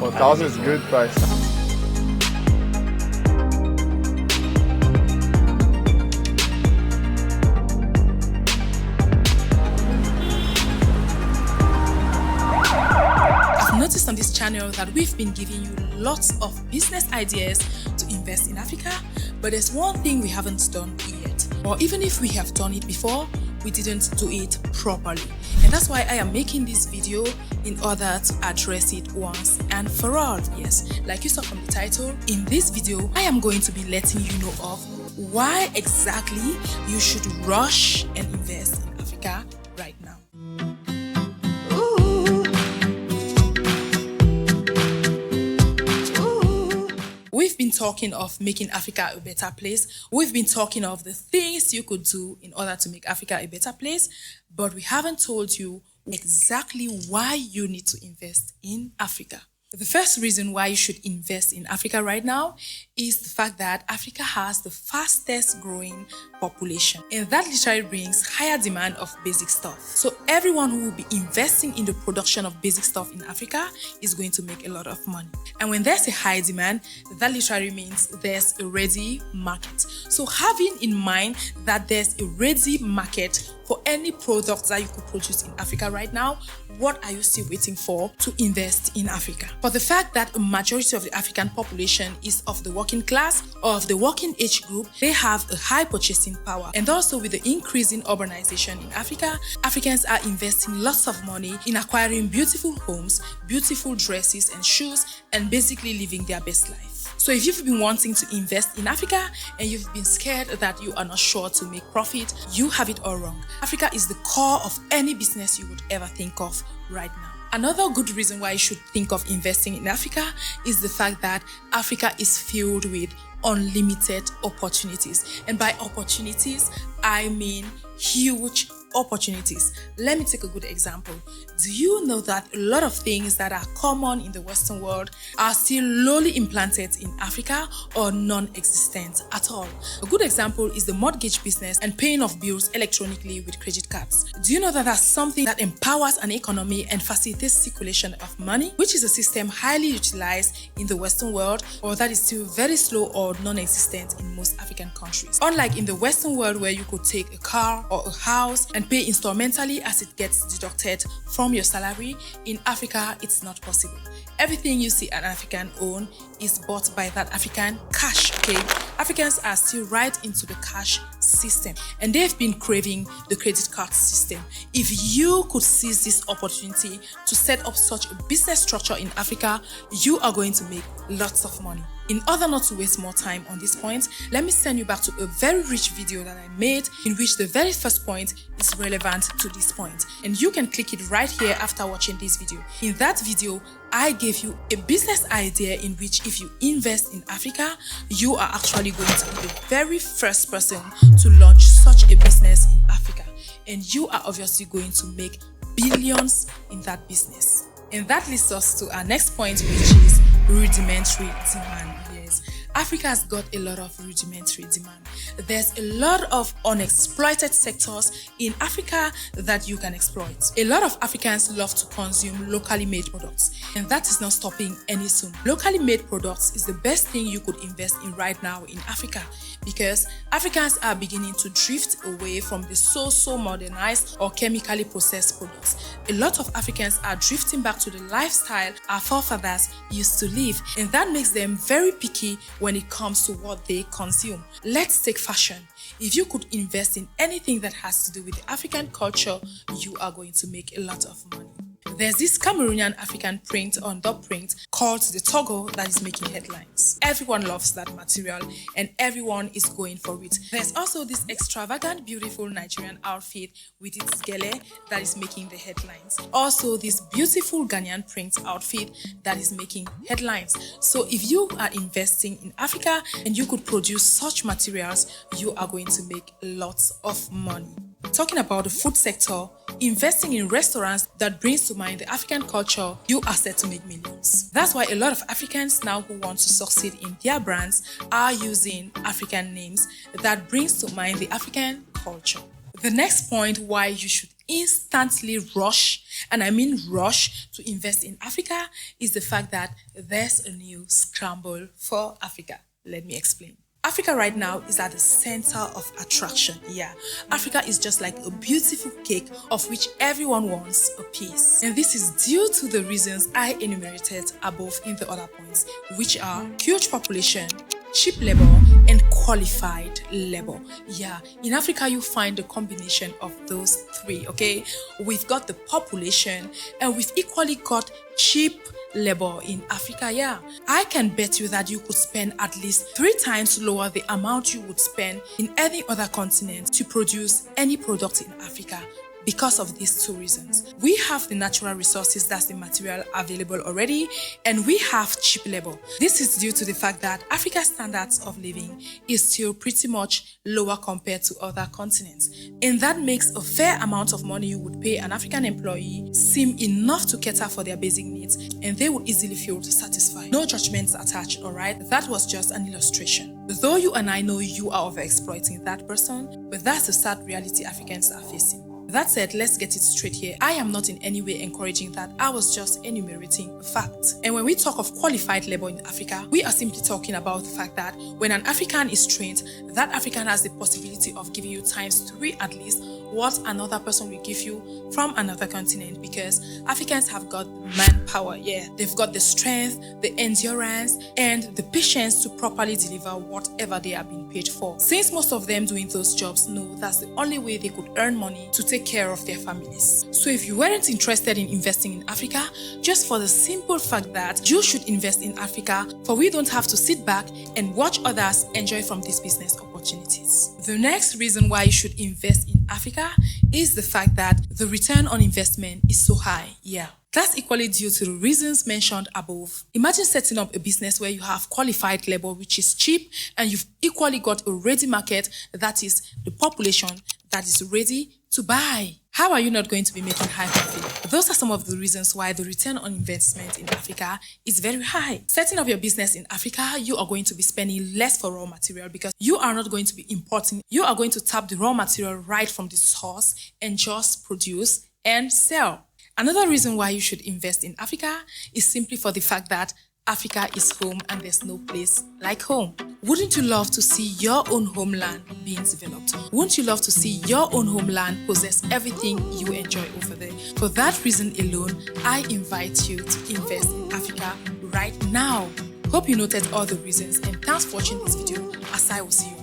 4,000 is good price. I've noticed on this channel that we've been giving you lots of business ideas to invest in Africa, but there's one thing we haven't done yet. Or even if we have done it before, we didn't do it properly. And that's why I am making this video in order to address it once and for all. Yes, like you saw from the title, in this video, I am going to be letting you know of why exactly you should rush and invest in Africa right now. We've been talking of making Africa a better place. We've been talking of the things you could do in order to make Africa a better place, but we haven't told you exactly why you need to invest in Africa. The first reason why you should invest in Africa right now is the fact that Africa has the fastest growing population, and that literally brings higher demand of basic stuff. So everyone who will be investing in the production of basic stuff in Africa is going to make a lot of money. And when there's a high demand, that literally means there's a ready market. So having in mind that there's a ready market for any product that you could produce in Africa right now, what are you still waiting for to invest in Africa? For the fact that a majority of the African population is of the working class or of the working age group, they have a high purchasing power. And also with the increasing urbanization in Africa, Africans are investing lots of money in acquiring beautiful homes, beautiful dresses and shoes, and basically living their best life. So if you've been wanting to invest in Africa and you've been scared that you are not sure to make profit, you have it all wrong. Africa is the core of any business you would ever think of right now. Another good reason why you should think of investing in Africa is the fact that Africa is filled with unlimited opportunities. And by opportunities, I mean huge opportunities. Let me take a good example. Do you know that a lot of things that are common in the Western world are still lowly implanted in Africa or non-existent at all? A good example is the mortgage business and paying off bills electronically with credit cards. Do you know that that's something that empowers an economy and facilitates circulation of money, which is a system highly utilized in the Western world, or that is still very slow or non-existent in most African countries? Unlike in the Western world where you could take a car or a house and pay instrumentally as it gets deducted from your salary, in Africa it's not possible. Everything you see an African own is bought by that African cash, okay? Africans are still right into the cash system, and they've been craving the credit card system. If you could seize this opportunity to set up such a business structure in Africa, you are going to make lots of money. In order not to waste more time on this point, let me send you back to a very rich video that I made in which the very first point is relevant to this point. And you can click it right here after watching this video. In that video, I gave you a business idea in which if you invest in Africa, you are actually going to be the very first person to launch such a business in Africa. And you are obviously going to make billions in that business. And that leads us to our next point, which is rudimentary demand. Yes, Africa has got a lot of rudimentary demand. There's a lot of unexploited sectors in Africa that you can exploit. A lot of Africans love to consume locally made products, and that is not stopping any soon. Locally made products is the best thing you could invest in right now in Africa, because Africans are beginning to drift away from the so modernized or chemically processed products. A lot of Africans are drifting back to the lifestyle our forefathers used to live, and that makes them very picky when it comes to what they consume. Let's take fashion. If you could invest in anything that has to do with the African culture, you are going to make a lot of money. There's this Cameroonian African print on dot print called the Togo that is making headlines. Everyone loves that material and everyone is going for it. There's also this extravagant, beautiful Nigerian outfit with its gele that is making the headlines. Also, this beautiful Ghanaian print outfit that is making headlines. So if you are investing in Africa and you could produce such materials, you are going to make lots of money. Talking about the food sector, investing in restaurants that brings to mind the African culture, you are set to make millions. That's why a lot of Africans now who want to succeed in their brands are using African names that brings to mind the African culture. The next point why you should instantly rush, and I mean rush, to invest in Africa is the fact that there's a new scramble for Africa. Let me explain. Africa right now is at the center of attraction. Yeah, Africa is just like a beautiful cake of which everyone wants a piece. And this is due to the reasons I enumerated above in the other points, which are huge population, cheap labor, and qualified labor. Yeah, in Africa you find the combination of those three, okay? We've got the population and we've equally got cheap labor in Africa. Yeah, I can bet you that you could spend at least 3 times lower the amount you would spend in any other continent to produce any product in Africa. Because of these 2 reasons. We have the natural resources, that's the material available already, and we have cheap labor. This is due to the fact that Africa's standards of living is still pretty much lower compared to other continents. And that makes a fair amount of money you would pay an African employee seem enough to cater for their basic needs, and they would easily feel satisfied. No judgments attached, alright? That was just an illustration. Though you and I know you are overexploiting that person, but that's the sad reality Africans are facing. That said, let's get it straight here. I am not in any way encouraging that. I was just enumerating a fact. And when we talk of qualified labor in Africa, we are simply talking about the fact that when an African is trained, that African has the possibility of giving you times 3 at least what another person will give you from another continent, because Africans have got manpower. Yeah, they've got the strength, the endurance, and the patience to properly deliver whatever they are being paid for. Since most of them doing those jobs know that's the only way they could earn money to take care of their families. So if you weren't interested in investing in Africa, just for the simple fact that you should invest in Africa, for we don't have to sit back and watch others enjoy from these business opportunities. The next reason why you should invest in Africa is the fact that the return on investment is so high. Yeah. That's equally due to the reasons mentioned above. Imagine setting up a business where you have qualified labor, which is cheap, and you've equally got a ready market, that is the population that is ready to buy. How are you not going to be making high profit? Those are some of the reasons why the return on investment in Africa is very high. Setting up your business in Africa, you are going to be spending less for raw material because you are not going to be importing. You are going to tap the raw material right from the source and just produce and sell. Another reason why you should invest in Africa is simply for the fact that Africa is home and there's no place like home. Wouldn't you love to see your own homeland being developed? Wouldn't you love to see your own homeland possess everything you enjoy over there? For that reason alone, I invite you to invest in Africa right now. Hope you noted all the reasons, and thanks for watching this video, as I will see you